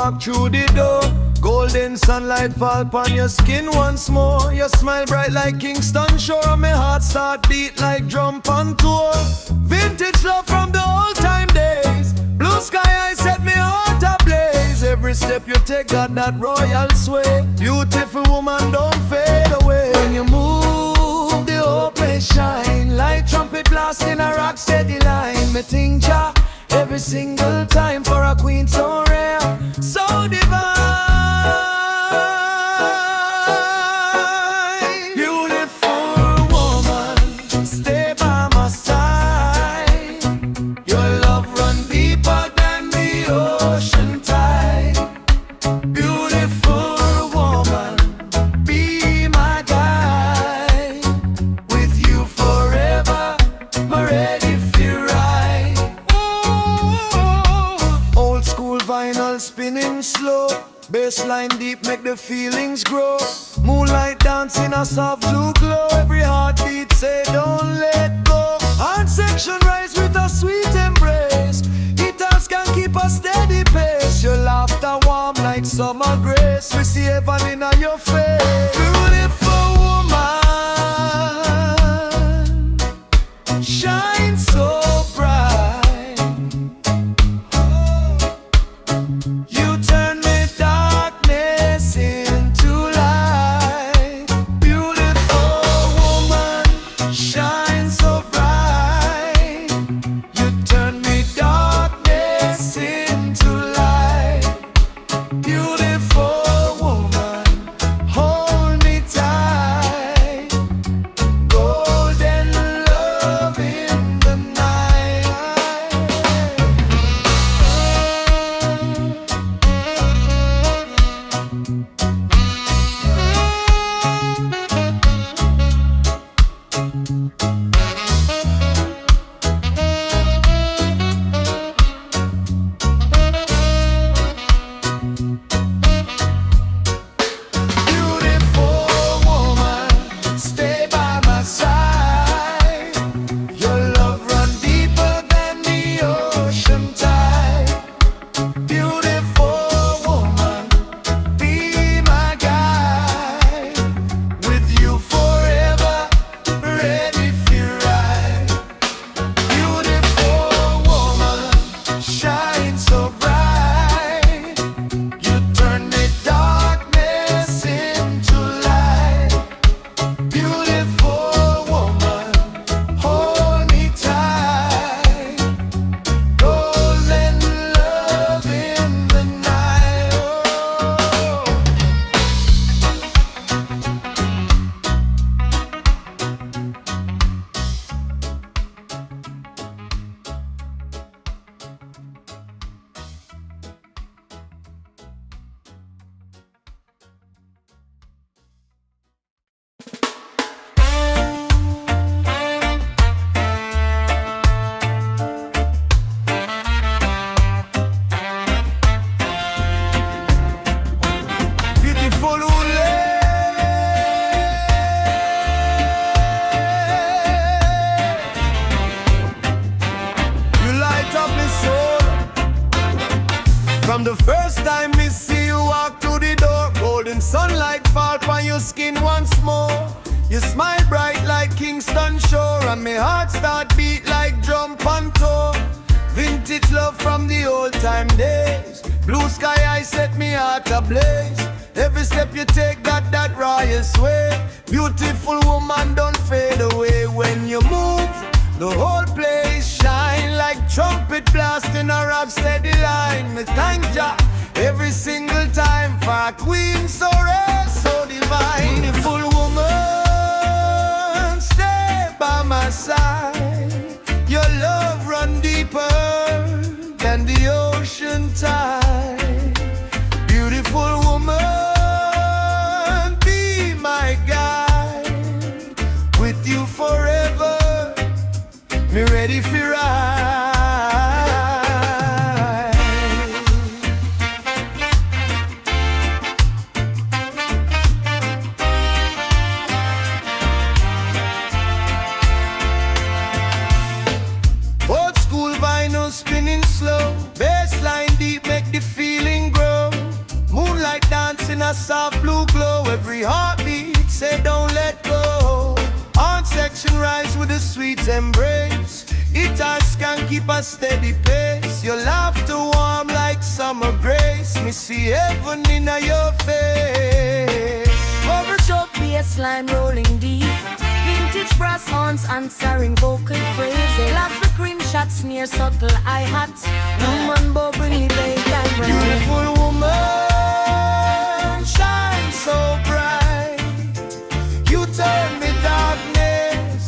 walk through the door. Golden sunlight fall upon your skin once more. You smile bright like Kingston Shore, and my heart start beat like drum on tour. Vintage love from the old time days. Blue sky eyes set me heart ablaze. Every step you take got that royal sway. Beautiful woman, don't fade away. When you move, the whole place shine like trumpet blast in a Rocksteady line. Me think ja every single time for a queen so rare, so divine. Beautiful woman, stay by my side. Your love run deeper than the ocean tide. Beautiful woman, be my guide. With you forever, I'm ready for ride. Old school vinyl spinning slow. Bassline deep, make the feelings grow. Moonlight dancing a soft blue glow. Every heartbeat say don't let go. Heart section rise with a sweet embrace. Guitars can keep a steady pace. Your laughter warm like summer grace. We see heaven in your face. Beautiful woman, shine so bright. You turn me darkness into light. Beautiful woman, shine so bright. You turn me darkness into light. Beautiful woman, hold me tight. Golden love in the night. Beautiful woman, stay by my side. Your love run deeper than the ocean tide. Beautiful woman, be my guide. With you forever, ready for ride. Beautiful woman, shine so bright. You turn the darkness into light. Beautiful woman, hold me tight. Golden love in the night. Beautiful Ule, you light up my soul. From the first time me see you walk through the door, golden sunlight fall on your skin once more. You smile bright like Kingston Shore, and my heart start beat like drum on tour. Vintage love from the old time days. Blue sky eyes set me heart ablaze. Every step you take got that royal sway. Beautiful woman, don't fade away. When you move, the whole place shine like trumpet blast in a Rocksteady line. Me thank ya every single time for a queen so rare, so divine. Beautiful woman, stay by my side. Your love run deeper than the ocean tide. Beautiful woman, be my guide. With you forever, me ready for ride. Old school vinyl spinning slow. Bassline deep, make the feeling grow. keep a steady pace. Your laughter warm like summer grace. Me see heaven in your face. Overshot bassline rolling deep. Vintage brass horns answering vocal phrases. Lots of cream shots near subtle hi-hats. Woman bubbly bass and Beautiful woman, shine so bright. You turn me darkness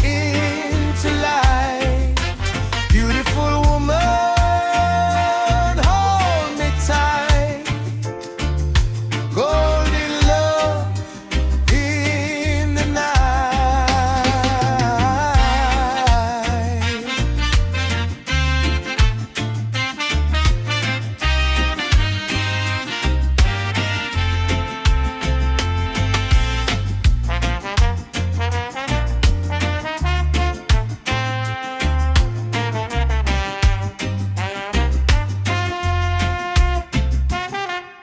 into light. Beautiful woman, hold me tight. Golden love in the night.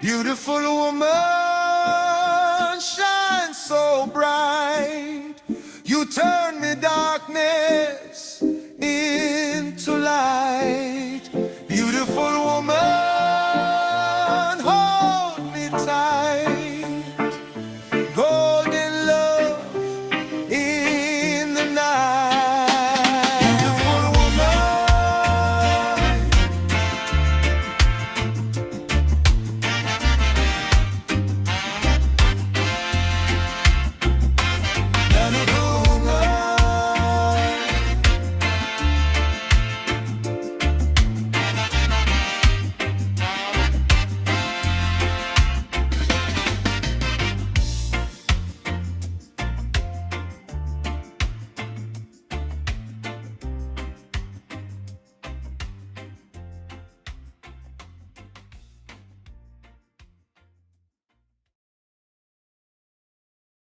Beautiful woman, shine so bright. You turn me darkness into light.